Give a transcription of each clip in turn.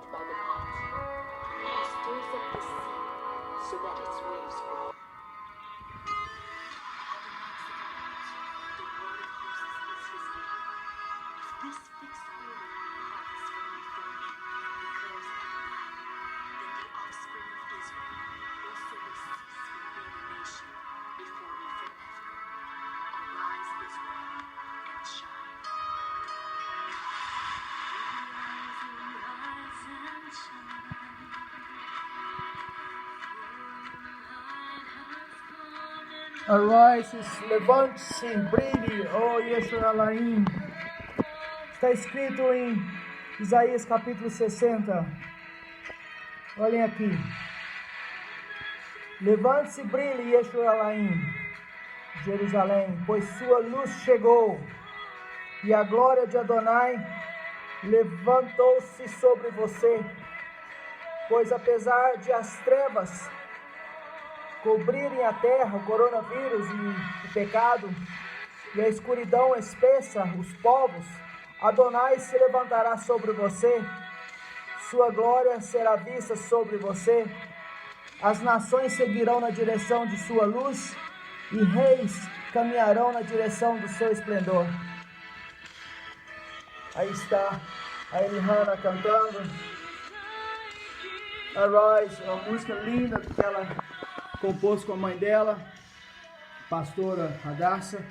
built by the mighty. He stirs up the sea so that its waves roar. The Lord of hosts is his name. If this fixed order departs from before me, declares Adonai, then the offspring of Israel also will cease from being a nation before me forever. Arise, Israel, and shine. Arise, levante-se, brilhe, ó Yeshua-Laim. Está escrito em Isaías capítulo 60. Olhem aqui. Levante-se, brilhe, Yeshua-Laim, Jerusalém, pois sua luz chegou, e a glória de Adonai levantou-se sobre você. Pois apesar de as trevas cobrirem a terra, o coronavírus e o pecado, e a escuridão espessa os povos, Adonai se levantará sobre você, sua glória será vista sobre você, as nações seguirão na direção de sua luz, e reis caminharão na direção do seu esplendor. Aí está a Eliana cantando Arise, uma música linda que ela compôs com a mãe dela, pastora Radassa.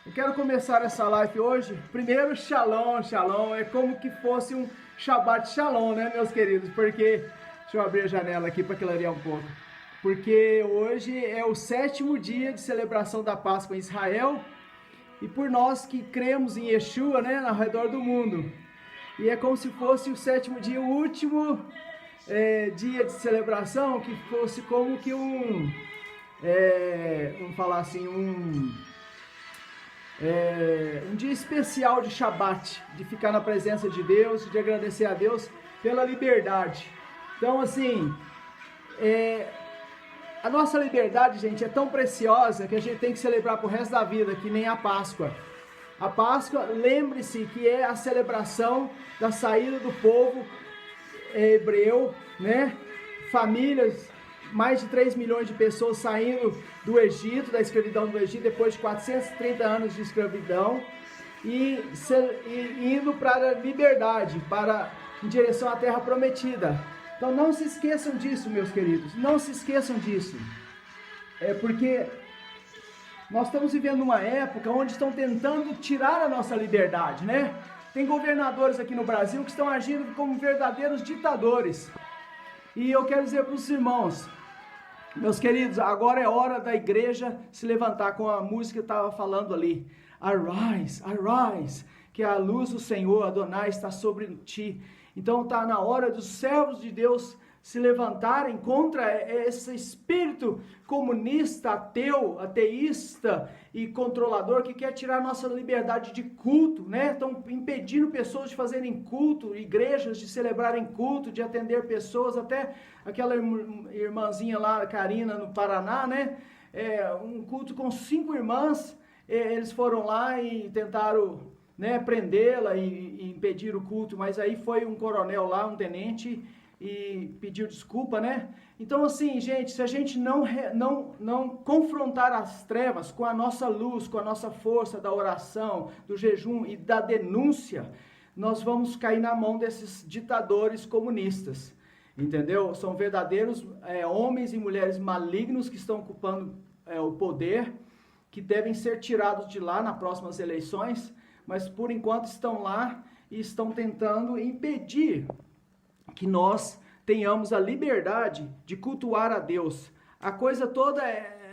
Eu quero começar essa live hoje. Primeiro, shalom, shalom. É como que fosse um Shabbat Shalom, né, meus queridos? Porque, deixa eu abrir a janela aqui para clarear um pouco. Porque hoje é o 7º dia de celebração da Páscoa em Israel. E por nós que cremos em Yeshua, né, ao redor do mundo. E é como se fosse o 7º dia, o último dia de celebração, que fosse como que vamos falar assim, um dia especial de Shabat, de ficar na presença de Deus, de agradecer a Deus pela liberdade. Então, assim, a nossa liberdade, gente, é tão preciosa que a gente tem que celebrar pro resto da vida, que nem a Páscoa. A Páscoa, lembre-se que é a celebração da saída do povo hebreu, né? Famílias, mais de 3 milhões de pessoas saindo do Egito, da escravidão do Egito, depois de 430 anos de escravidão, e indo para a liberdade, em direção à terra prometida. Então não se esqueçam disso, meus queridos, não se esqueçam disso. Porque nós estamos vivendo uma época onde estão tentando tirar a nossa liberdade, né? Tem governadores aqui no Brasil que estão agindo como verdadeiros ditadores. E eu quero dizer para os irmãos, meus queridos, agora é hora da igreja se levantar, com a música que eu estava falando ali. Arise, arise, que a luz do Senhor, Adonai, está sobre ti. Então está na hora dos servos de Deus se levantarem contra esse espírito comunista, ateu, ateísta e controlador que quer tirar nossa liberdade de culto, né? Estão impedindo pessoas de fazerem culto, igrejas de celebrarem culto, de atender pessoas, até aquela irmãzinha lá, Karina, no Paraná, né? Um culto com 5 irmãs, eles foram lá e tentaram, né, prendê-la e impedir o culto, mas aí foi um coronel lá, um tenente, e pediu desculpa, né? Então, assim, gente, se a gente não confrontar as trevas com a nossa luz, com a nossa força da oração, do jejum e da denúncia, nós vamos cair na mão desses ditadores comunistas, entendeu? São verdadeiros homens e mulheres malignos que estão ocupando o poder, que devem ser tirados de lá nas próximas eleições, mas por enquanto estão lá e estão tentando impedir que nós tenhamos a liberdade de cultuar a Deus. A coisa toda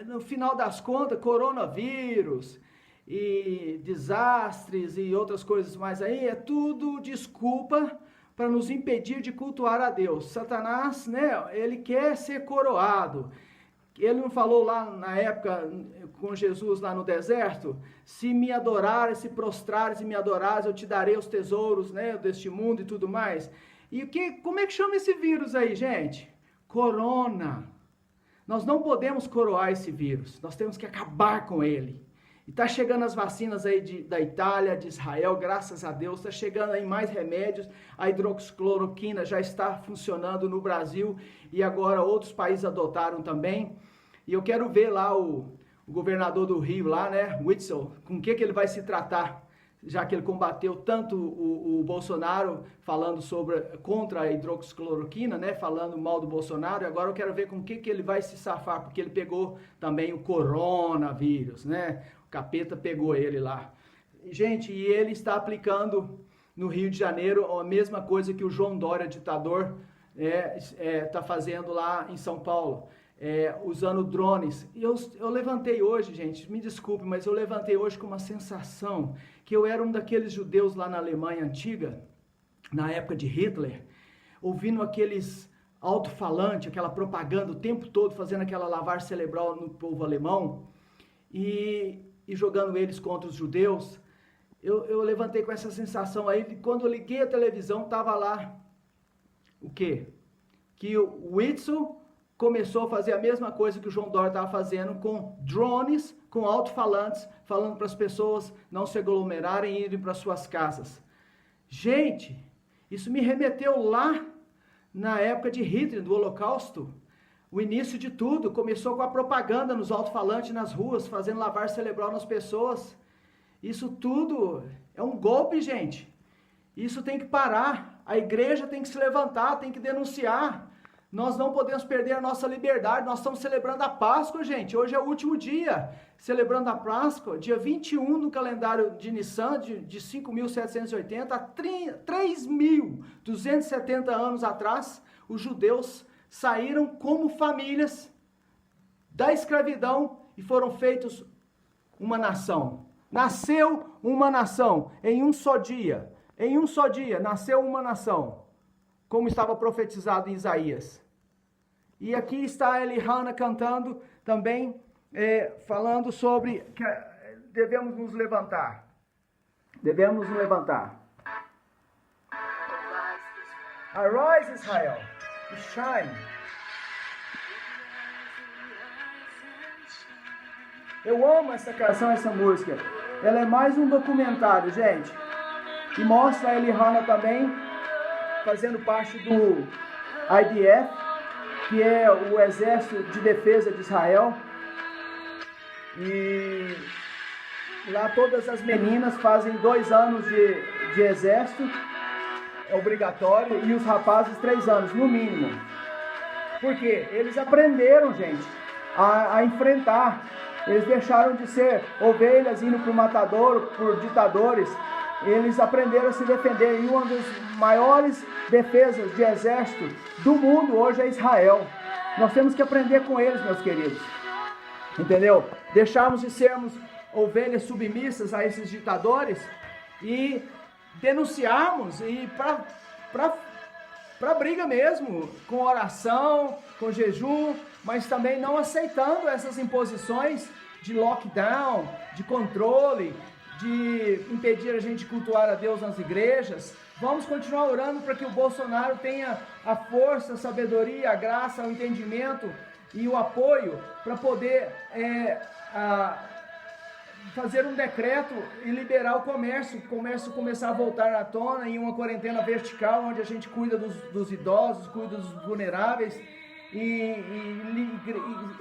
no final das contas, coronavírus e desastres e outras coisas mais aí, é tudo desculpa para nos impedir de cultuar a Deus. Satanás, né, ele quer ser coroado. Ele não falou lá na época com Jesus lá no deserto? Se me adorares, se prostrares e me adorares, eu te darei os tesouros, né, deste mundo e tudo mais. E como é que chama esse vírus aí, gente? Corona. Nós não podemos coroar esse vírus, nós temos que acabar com ele. E está chegando as vacinas aí da Itália, de Israel, graças a Deus. Está chegando aí mais remédios. A hidroxicloroquina já está funcionando no Brasil e agora outros países adotaram também. E eu quero ver lá o governador do Rio, lá, né, Witzel, com o que ele vai se tratar, já que ele combateu tanto o Bolsonaro falando contra a hidroxicloroquina, né, falando mal do Bolsonaro, e agora eu quero ver com o que ele vai se safar, porque ele pegou também o coronavírus, né, o capeta pegou ele lá. Gente, e ele está aplicando no Rio de Janeiro a mesma coisa que o João Dória, ditador, está fazendo lá em São Paulo. Usando drones. E eu levantei hoje, gente, me desculpe, mas eu levantei hoje com uma sensação que eu era um daqueles judeus lá na Alemanha antiga, na época de Hitler, ouvindo aqueles alto-falantes, aquela propaganda o tempo todo, fazendo aquela lavagem cerebral no povo alemão e jogando eles contra os judeus. Eu levantei com essa sensação aí, quando eu liguei a televisão, estava lá o quê? Que o Witzel começou a fazer a mesma coisa que o João Dória estava fazendo com drones, com alto-falantes, falando para as pessoas não se aglomerarem e irem para suas casas. Gente, isso me remeteu lá na época de Hitler, do Holocausto. O início de tudo começou com a propaganda nos alto-falantes nas ruas, fazendo lavagem cerebral nas pessoas. Isso tudo é um golpe, gente. Isso tem que parar. A igreja tem que se levantar, tem que denunciar. Nós não podemos perder a nossa liberdade. Nós estamos celebrando a Páscoa, gente. Hoje é o último dia celebrando a Páscoa, dia 21 no calendário de Nissan, de 5.780 a 3.270 anos atrás, os judeus saíram como famílias da escravidão e foram feitos uma nação. Nasceu uma nação em um só dia. Em um só dia nasceu uma nação, como estava profetizado em Isaías. E aqui está a Eliana cantando também, falando sobre que devemos nos levantar. Devemos nos levantar. Arise, Israel, e shine. Eu amo essa canção, essa música. Ela é mais um documentário, gente. E mostra a Eliana também fazendo parte do IDF, que é o Exército de Defesa de Israel. E lá todas as meninas fazem 2 anos de exército, é obrigatório, e os rapazes 3 anos, no mínimo. Por quê? Eles aprenderam, gente, a enfrentar. Eles deixaram de ser ovelhas indo para o matadouro, por ditadores. Eles aprenderam a se defender, e uma das maiores defesas de exército do mundo hoje é Israel. Nós temos que aprender com eles, meus queridos. Entendeu? Deixarmos de sermos ovelhas submissas a esses ditadores e denunciarmos e para briga mesmo, com oração, com jejum, mas também não aceitando essas imposições de lockdown, de controle, de impedir a gente de cultuar a Deus nas igrejas. Vamos continuar orando para que o Bolsonaro tenha a força, a sabedoria, a graça, o entendimento e o apoio para poder fazer um decreto e liberar o comércio começar a voltar à tona em uma quarentena vertical, onde a gente cuida dos idosos, cuida dos vulneráveis. E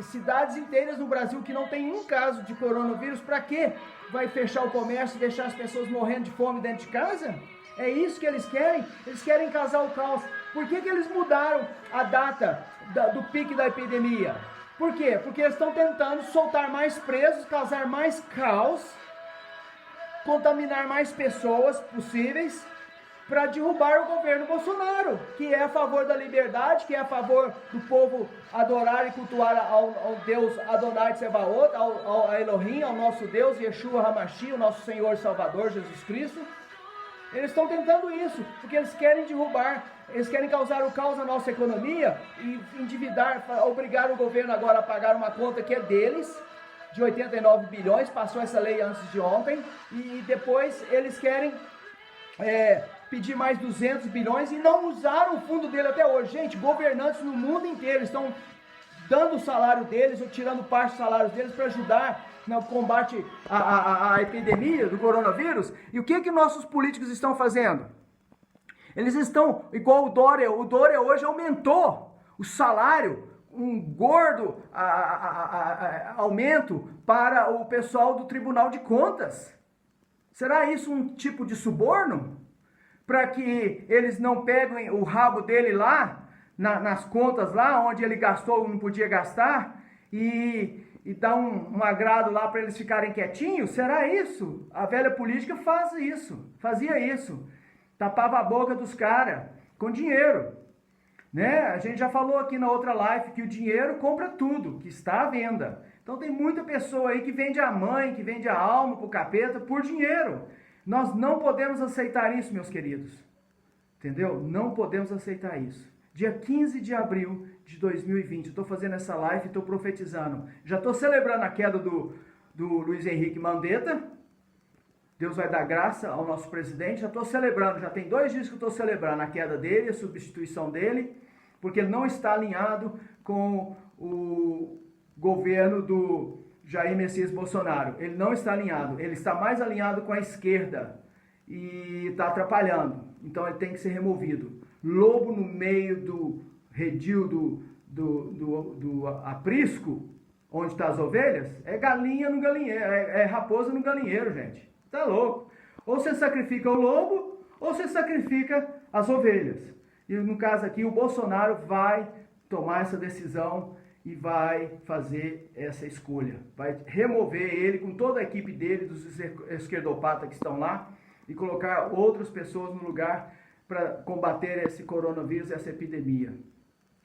cidades inteiras no Brasil que não tem um caso de coronavírus, para quê? Vai fechar o comércio e deixar as pessoas morrendo de fome dentro de casa? É isso que eles querem? Eles querem causar o caos. Por que eles mudaram a data do pique da epidemia? Por quê? Porque eles estão tentando soltar mais presos, causar mais caos, contaminar mais pessoas possíveis, para derrubar o governo Bolsonaro, que é a favor da liberdade, que é a favor do povo adorar e cultuar ao Deus Adonai Tsebaot, ao Elohim, ao nosso Deus, Yeshua HaMashiach, o nosso Senhor e Salvador, Jesus Cristo. Eles estão tentando isso, porque eles querem derrubar, eles querem causar o caos na nossa economia e endividar, obrigar o governo agora a pagar uma conta que é deles, de 89 bilhões, passou essa lei antes de ontem, e depois eles querem pedir mais 200 bilhões e não usaram o fundo dele até hoje. Gente, governantes no mundo inteiro estão dando o salário deles ou tirando parte dos salários deles para ajudar no combate à epidemia do coronavírus. E o que nossos políticos estão fazendo? Eles estão, igual o Dória hoje aumentou o salário, um gordo aumento para o pessoal do Tribunal de Contas. Será isso um tipo de suborno? Para que eles não peguem o rabo dele lá, nas contas lá, onde ele gastou ou não podia gastar, e dar um agrado lá para eles ficarem quietinhos? Será isso? A velha política fazia isso. Tapava a boca dos caras com dinheiro. Né? A gente já falou aqui na outra live que o dinheiro compra tudo, que está à venda. Então tem muita pessoa aí que vende a mãe, que vende a alma pro capeta por dinheiro. Nós não podemos aceitar isso, meus queridos. Entendeu? Não podemos aceitar isso. Dia 15 de abril de 2020, eu estou fazendo essa live e estou profetizando. Já estou celebrando a queda do Luiz Henrique Mandetta. Deus vai dar graça ao nosso presidente. Já estou celebrando, já tem 2 dias que eu estou celebrando a queda dele, a substituição dele, porque ele não está alinhado com o governo do Jair Messias Bolsonaro. Ele não está alinhado, ele está mais alinhado com a esquerda e está atrapalhando. Então ele tem que ser removido. Lobo no meio do redil do aprisco, onde estão as ovelhas, é galinha no galinheiro, é raposa no galinheiro, gente. Tá louco. Ou você sacrifica o lobo, ou você sacrifica as ovelhas. E no caso aqui, o Bolsonaro vai tomar essa decisão e vai fazer essa escolha. Vai remover ele com toda a equipe dele, dos esquerdopatas que estão lá, e colocar outras pessoas no lugar para combater esse coronavírus, essa epidemia.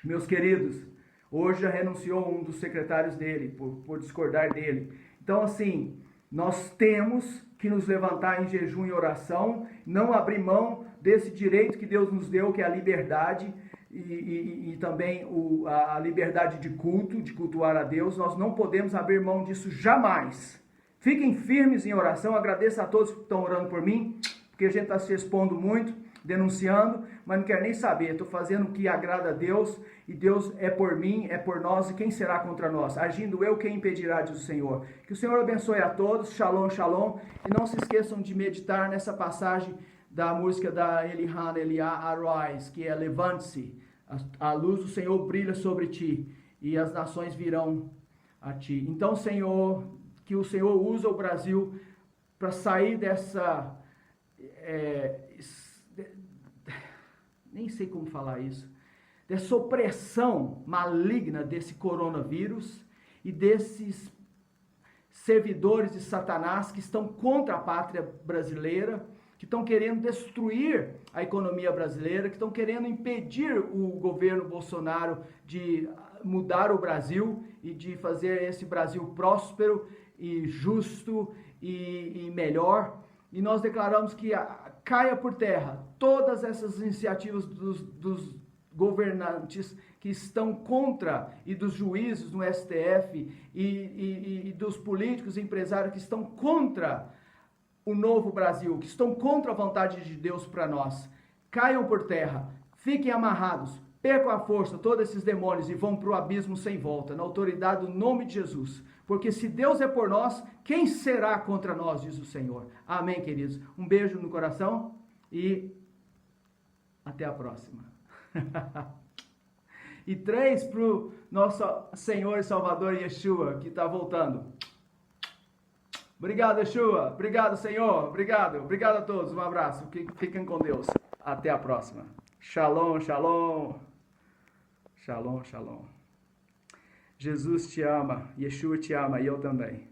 Meus queridos, hoje já renunciou um dos secretários dele, por discordar dele. Então, assim, nós temos que nos levantar em jejum e oração, não abrir mão desse direito que Deus nos deu, que é a liberdade, e também a liberdade de culto, de cultuar a Deus. Nós não podemos abrir mão disso jamais. Fiquem firmes em oração. Agradeço a todos que estão orando por mim, porque a gente está se expondo muito, denunciando, mas não quero nem saber. Estou fazendo o que agrada a Deus, e Deus é por mim, é por nós, e quem será contra nós? Agindo eu, quem impedirá, diz o Senhor. Que o Senhor abençoe a todos. Shalom, shalom. E não se esqueçam de meditar nessa passagem da música da Elihan Eliah Arise, que é: levante-se, a luz do Senhor brilha sobre ti, e as nações virão a ti. Então, Senhor, que o Senhor usa o Brasil para sair dessa... nem sei como falar isso, dessa opressão maligna desse coronavírus e desses servidores de Satanás que estão contra a pátria brasileira, que estão querendo destruir a economia brasileira, que estão querendo impedir o governo Bolsonaro de mudar o Brasil e de fazer esse Brasil próspero e justo e melhor. E nós declaramos que caia por terra todas essas iniciativas dos governantes que estão contra, e dos juízes no STF, e dos políticos e empresários que estão contra o novo Brasil, que estão contra a vontade de Deus para nós. Caiam por terra, fiquem amarrados, percam a força todos esses demônios e vão para o abismo sem volta, na autoridade do nome de Jesus. Porque se Deus é por nós, quem será contra nós, diz o Senhor. Amém, queridos. Um beijo no coração e até a próxima. E 3 para o nosso Senhor e Salvador Yeshua, que está voltando. Obrigado, Yeshua. Obrigado, Senhor. Obrigado. Obrigado a todos. Um abraço. Fiquem com Deus. Até a próxima. Shalom, shalom. Shalom, shalom. Jesus te ama, Yeshua te ama e eu também.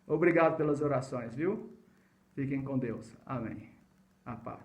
Obrigado pelas orações, viu? Fiquem com Deus. Amém. A paz.